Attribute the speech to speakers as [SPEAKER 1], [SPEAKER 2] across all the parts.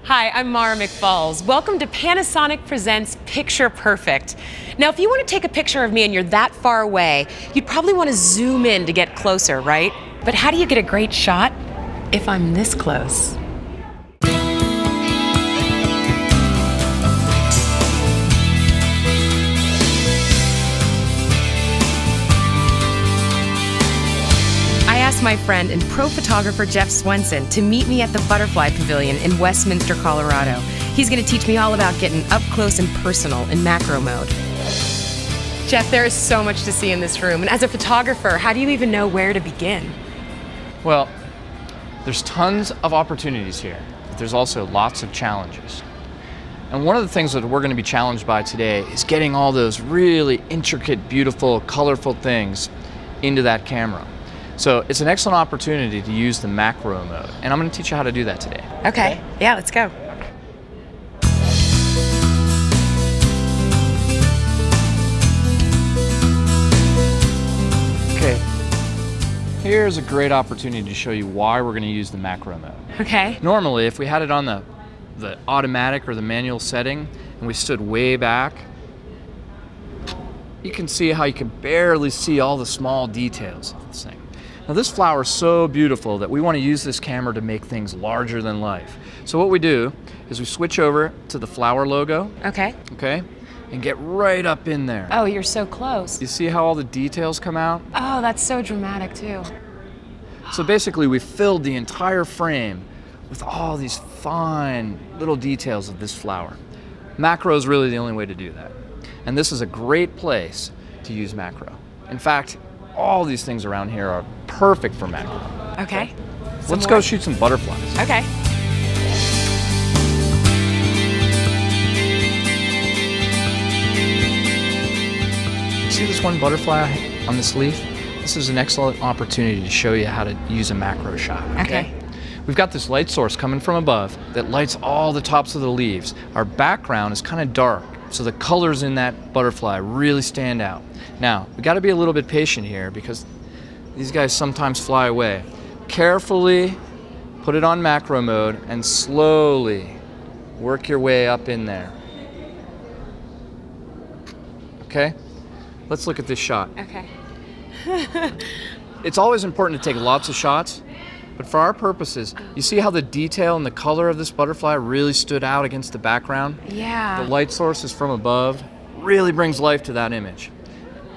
[SPEAKER 1] Hi, I'm Mara McFalls. Welcome to Panasonic Presents Picture Perfect. Now, if you want to take a picture of me and you're that far away, you'd probably want to zoom in to get closer, right? But how do you get a great shot if I'm this close? I asked my friend and pro photographer Jeff Swenson to meet me at the Butterfly Pavilion in Westminster, Colorado. He's going to teach me all about getting up close and personal in macro mode. Jeff, there is so much to see in this room, and as a photographer, how do you even know where to begin?
[SPEAKER 2] Well, there's tons of opportunities here, but there's also lots of challenges. And one of the things that we're going to be challenged by today is getting all those really intricate, beautiful, colorful things into that camera. So it's an excellent opportunity to use the macro mode, and I'm going to teach you how to do that today.
[SPEAKER 1] Okay, yeah, let's go.
[SPEAKER 2] Okay, here's a great opportunity to show you why we're going to use the macro mode.
[SPEAKER 1] Okay.
[SPEAKER 2] Normally, if we had it on the automatic or the manual setting, and we stood way back, you can see how you can barely see all the small details of this thing. Now this flower is so beautiful that we want to use this camera to make things larger than life. So what we do is we switch over to the flower logo.
[SPEAKER 1] Okay.
[SPEAKER 2] Okay, and get right up in there.
[SPEAKER 1] Oh, you're so close.
[SPEAKER 2] You see how all the details come out?
[SPEAKER 1] Oh, that's so dramatic too.
[SPEAKER 2] So basically we filled the entire frame with all these fine little details of this flower. Macro is really the only way to do that. And this is a great place to use macro. In fact, all these things around here are perfect for macro.
[SPEAKER 1] Okay.
[SPEAKER 2] Let's go shoot some butterflies.
[SPEAKER 1] Okay.
[SPEAKER 2] See this one butterfly on this leaf? This is an excellent opportunity to show you how to use a macro shot.
[SPEAKER 1] Okay.
[SPEAKER 2] We've got this light source coming from above that lights all the tops of the leaves. Our background is kind of dark, so the colors in that butterfly really stand out. Now, we got to be a little bit patient here because these guys sometimes fly away. Carefully put it on macro mode and slowly work your way up in there. Okay? Let's look at this shot.
[SPEAKER 1] Okay.
[SPEAKER 2] It's always important to take lots of shots, but for our purposes, you see how the detail and the color of this butterfly really stood out against the background?
[SPEAKER 1] Yeah.
[SPEAKER 2] The light source is from above, really brings life to that image.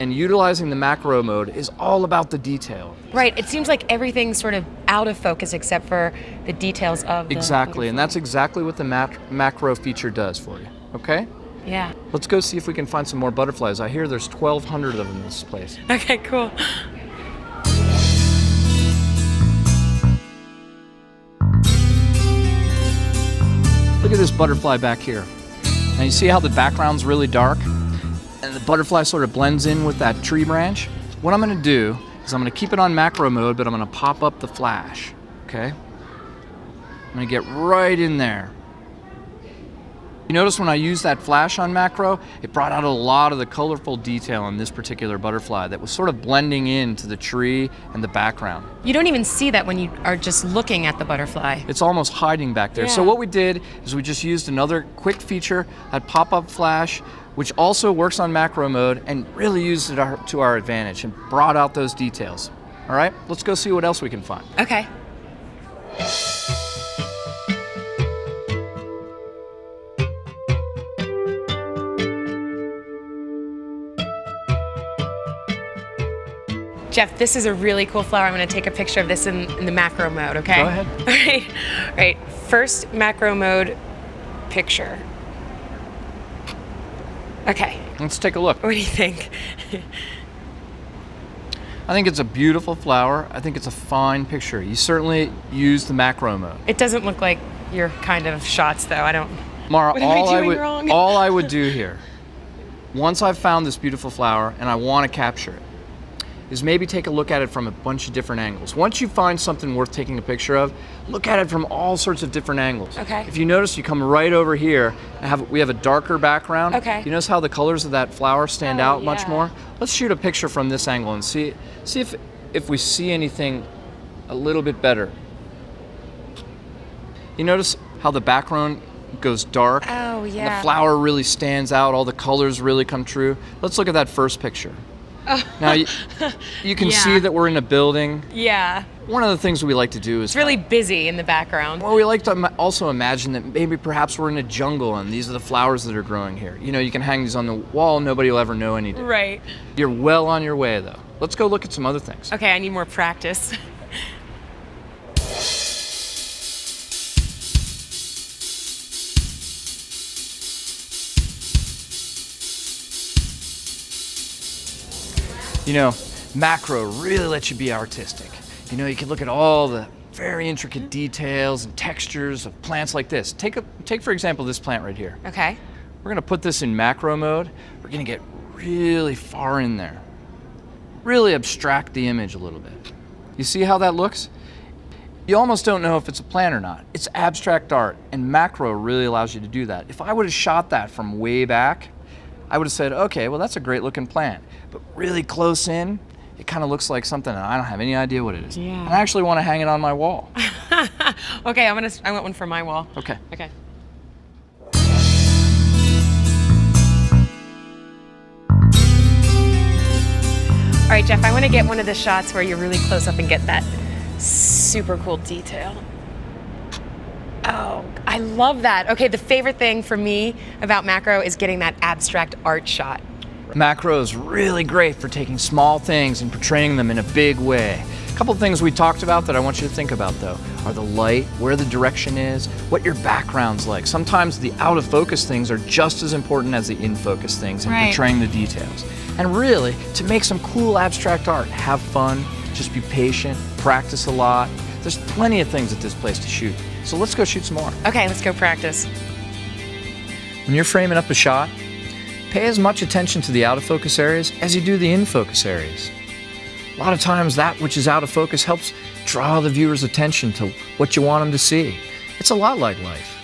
[SPEAKER 2] And utilizing the macro mode is all about the detail.
[SPEAKER 1] Right, it seems like everything's sort of out of focus except for the details of the
[SPEAKER 2] Exactly, and that's exactly what the macro feature does for you, okay?
[SPEAKER 1] Yeah.
[SPEAKER 2] Let's go see if we can find some more butterflies. I hear there's 1,200 of them in this place.
[SPEAKER 1] Okay, cool.
[SPEAKER 2] Look at this butterfly back here. Now you see how the background's really dark? And the butterfly sort of blends in with that tree branch. What I'm going to do is I'm going to keep it on macro mode, but I'm going to pop up the flash, okay? I'm going to get right in there. You notice when I used that flash on macro, it brought out a lot of the colorful detail in this particular butterfly that was sort of blending into the tree and the background.
[SPEAKER 1] You don't even see that when you are just looking at the butterfly.
[SPEAKER 2] It's almost hiding back there.
[SPEAKER 1] Yeah.
[SPEAKER 2] So what we did is we just used another quick feature, that pop-up flash, which also works on macro mode and really used it to our advantage and brought out those details. All right, let's go see what else we can find.
[SPEAKER 1] Okay. Jeff, this is a really cool flower. I'm going to take a picture of this in the macro mode, okay?
[SPEAKER 2] Go ahead.
[SPEAKER 1] All right. First macro mode picture. Okay.
[SPEAKER 2] Let's take a look.
[SPEAKER 1] What do you think?
[SPEAKER 2] I think it's a beautiful flower. I think it's a fine picture. You certainly use the macro mode.
[SPEAKER 1] It doesn't look like your kind of shots, though. I don't.
[SPEAKER 2] Mara,
[SPEAKER 1] What am I doing wrong?
[SPEAKER 2] all I would do here, once I've found this beautiful flower and I want to capture it, is maybe take a look at it from a bunch of different angles. Once you find something worth taking a picture of, look at it from all sorts of different angles.
[SPEAKER 1] Okay.
[SPEAKER 2] If you notice, you come right over here, and we have a darker background.
[SPEAKER 1] Okay.
[SPEAKER 2] You notice how the colors of that flower stand out much
[SPEAKER 1] yeah.
[SPEAKER 2] more? Let's shoot a picture from this angle and see if we see anything a little bit better. You notice how the background goes dark.
[SPEAKER 1] Oh,
[SPEAKER 2] And
[SPEAKER 1] yeah.
[SPEAKER 2] the flower really stands out, all the colors really come true. Let's look at that first picture. Now, you can
[SPEAKER 1] Yeah.
[SPEAKER 2] see that we're in a building.
[SPEAKER 1] Yeah.
[SPEAKER 2] One of the things we like to do is
[SPEAKER 1] It's really busy in the background.
[SPEAKER 2] well, we like to also imagine that maybe perhaps we're in a jungle and these are the flowers that are growing here. You know, you can hang these on the wall, nobody will ever know any different.
[SPEAKER 1] Right.
[SPEAKER 2] You're well on your way, though. Let's go look at some other things.
[SPEAKER 1] Okay, I need more practice.
[SPEAKER 2] You know, macro really lets you be artistic. You know, you can look at all the very intricate details and textures of plants like this. Take for example this plant right here.
[SPEAKER 1] Okay.
[SPEAKER 2] We're gonna put this in macro mode. We're gonna get really far in there. Really abstract the image a little bit. You see how that looks? You almost don't know if it's a plant or not. It's abstract art, and macro really allows you to do that. If I would have shot that from way back, I would have said, okay, well that's a great looking plant. But really close in, it kind of looks like something and I don't have any idea what it is.
[SPEAKER 1] Yeah.
[SPEAKER 2] And I actually want to hang it on my wall.
[SPEAKER 1] Okay, I want one for my wall.
[SPEAKER 2] Okay.
[SPEAKER 1] Okay. All right, Jeff, I want to get one of the shots where you're really close up and get that super cool detail. Oh, I love that. Okay, the favorite thing for me about macro is getting that abstract art shot.
[SPEAKER 2] Macro is really great for taking small things and portraying them in a big way. A couple of things we talked about that I want you to think about though are the light, where the direction is, what your background's like. Sometimes the out of focus things are just as important as the in focus things in
[SPEAKER 1] Right.
[SPEAKER 2] portraying the details. And really, to make some cool abstract art, have fun, just be patient, practice a lot. There's plenty of things at this place to shoot. So let's go shoot some more.
[SPEAKER 1] Okay, let's go practice.
[SPEAKER 2] When you're framing up a shot, pay as much attention to the out of focus areas as you do the in focus areas. A lot of times that which is out of focus helps draw the viewer's attention to what you want them to see. It's a lot like life.